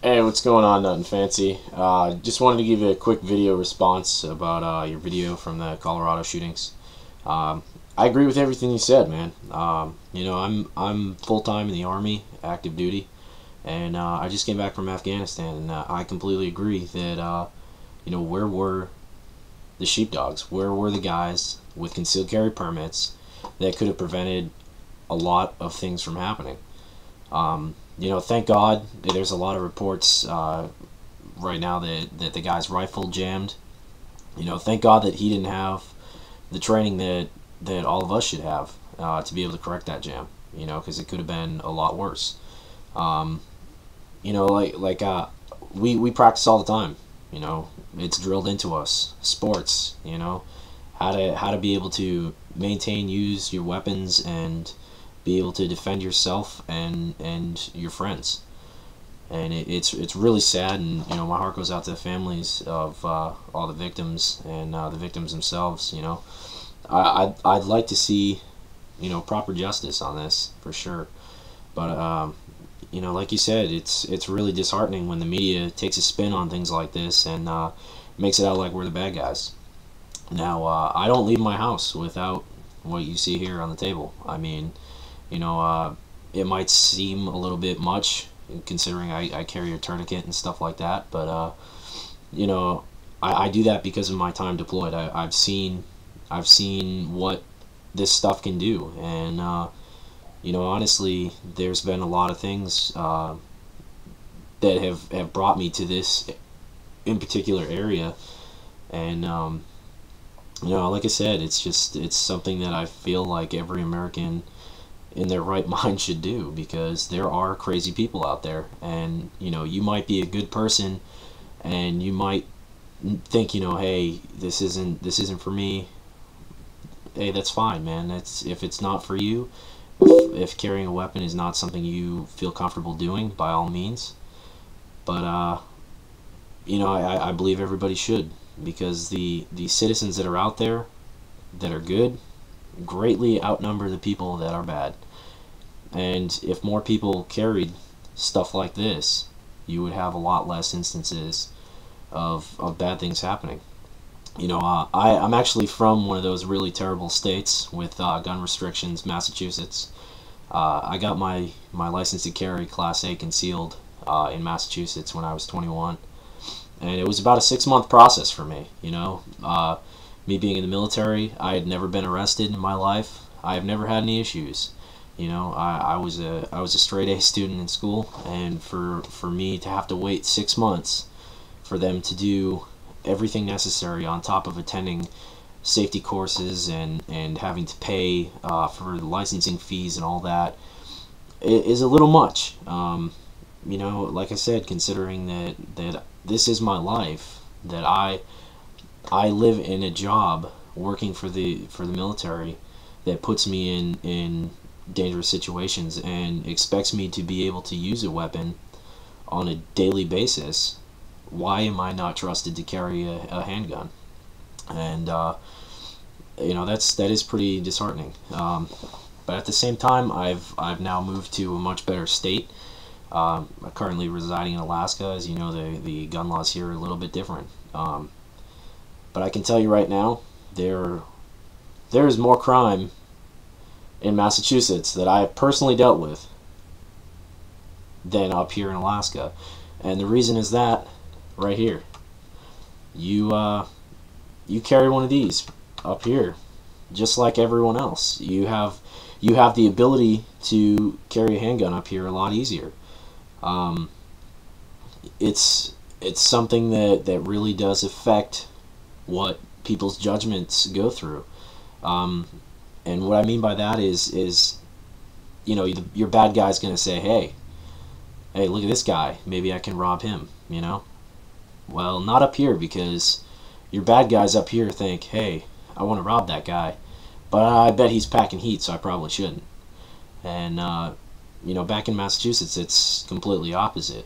Hey, what's going on, Nutnfancy? Just wanted to give you a quick video response about your video from the Colorado shootings. I agree with everything you said, man. I'm full time in the Army, active duty, and I just came back from Afghanistan, and I completely agree that where were the sheepdogs? Where were the guys with concealed carry permits that could have prevented a lot of things from happening? Thank God there's a lot of reports right now that the guy's rifle jammed. Thank God that he didn't have the training that all of us should have to be able to correct that jam. Because it could have been a lot worse. Um, we practice all the time. It's drilled into us. Sports. How to be able to maintain, use your weapons, and be able to defend yourself and your friends. And it's really sad, and my heart goes out to the families of all the victims and the victims themselves. I'd like to see proper justice on this for sure, but like you said, it's really disheartening when the media takes a spin on things like this and makes it out like we're the bad guys. Now, I don't leave my house without what you see here on the table. I mean, it might seem a little bit much considering I carry a tourniquet and stuff like that, but I do that because of my time deployed. I've seen what this stuff can do, and honestly, there's been a lot of things that have brought me to this in particular area, and like I said, it's something that I feel like every American in their right mind should do, because there are crazy people out there, and you might be a good person and you might think, hey, this isn't for me. Hey, that's fine, man. If it's not for you, if carrying a weapon is not something you feel comfortable doing, by all means. But I believe everybody should, because the citizens that are out there that are good greatly outnumber the people that are bad. And if more people carried stuff like this, you would have a lot less instances of bad things happening. I'm actually from one of those really terrible states with gun restrictions, Massachusetts. I got my license to carry Class A concealed in Massachusetts when I was 21. And it was about a 6-month process for me. Me being in the military, I had never been arrested in my life. I have never had any issues. I was a straight A student in school, and for me to have to wait 6 months for them to do everything necessary on top of attending safety courses and having to pay for the licensing fees and all that, it is a little much. Like I said, considering that this is my life, that I live in a job working for the military that puts me in dangerous situations and expects me to be able to use a weapon on a daily basis. Why am I not trusted to carry a handgun? And that is pretty disheartening. But at the same time, I've now moved to a much better state. I'm currently residing in Alaska. As you know, the gun laws here are a little bit different. But I can tell you right now, there is more crime in Massachusetts that I have personally dealt with than up here in Alaska. And the reason is that right here. You carry one of these up here just like everyone else. You have the ability to carry a handgun up here a lot easier. It's something that really does affect what people's judgments go through. And what I mean by that is your bad guy's gonna say, hey, look at this guy, maybe I can rob him. Well, not up here, because your bad guys up here think, hey, I want to rob that guy, but I bet he's packing heat, so I probably shouldn't. And back in Massachusetts, it's completely opposite.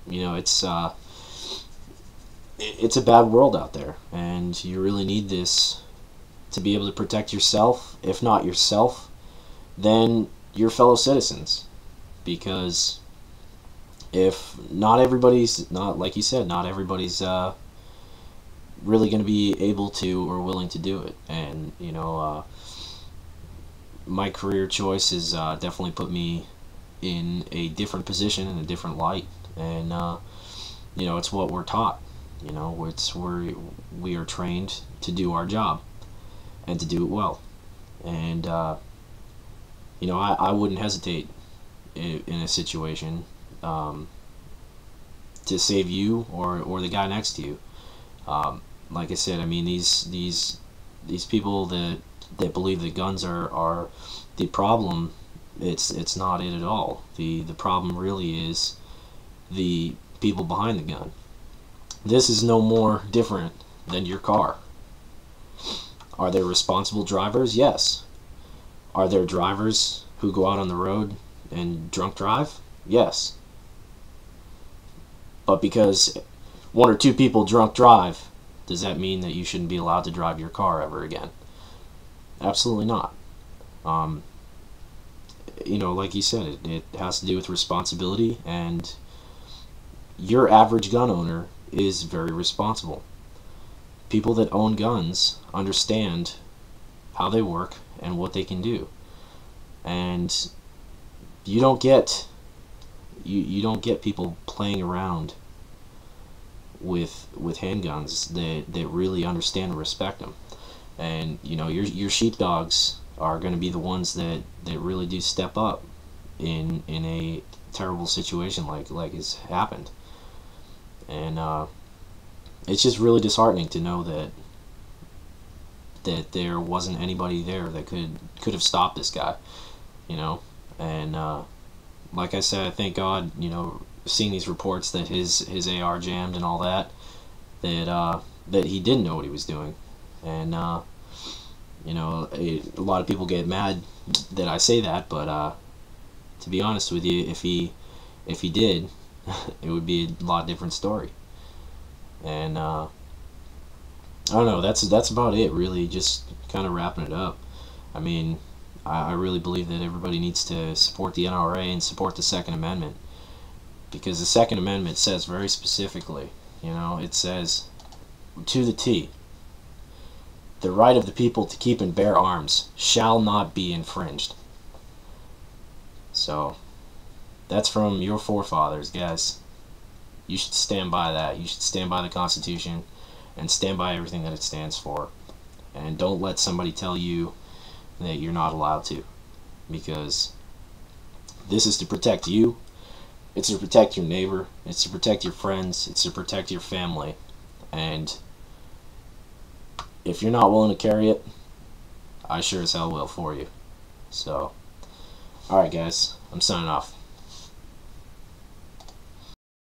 It's a bad world out there, and you really need this to be able to protect yourself. If not yourself, then your fellow citizens, because if not everybody's, not like you said, not everybody's really going to be able to or willing to do it. And my career choice has definitely put me in a different position, in a different light. And it's what we're taught. It's where we are trained to do our job and to do it well. And I wouldn't hesitate in a situation to save you or the guy next to you. Like I said, I mean, these people that believe that guns are the problem. It's not it at all. The problem really is the people behind the gun. This is no more different than your car. Are there responsible drivers? Yes. Are there drivers who go out on the road and drunk drive? Yes. But because one or two people drunk drive, does that mean that you shouldn't be allowed to drive your car ever again? Absolutely not. Like you said, it has to do with responsibility, and your average gun owner is very responsible. People that own guns understand how they work and what they can do. And you don't get people playing around with handguns that really understand and respect them. And your sheepdogs are going to be the ones that really do step up in a terrible situation like has happened. And it's just really disheartening to know that there wasn't anybody there that could have stopped this guy. And like I said, I thank God, seeing these reports that his AR jammed and all that he didn't know what he was doing. And a lot of people get mad that I say that, but to be honest with you, if he did, it would be a lot different story. And I don't know, that's about it, really, just kind of wrapping it up. I mean, I really believe that everybody needs to support the NRA and support the Second Amendment, because the Second Amendment says very specifically, it says to the T, the right of the people to keep and bear arms shall not be infringed. So that's from your forefathers, guys. You should stand by that. You should stand by the Constitution and stand by everything that it stands for. And don't let somebody tell you that you're not allowed to, because this is to protect you. It's to protect your neighbor. It's to protect your friends. It's to protect your family. And if you're not willing to carry it, I sure as hell will for you. So, alright guys, I'm signing off.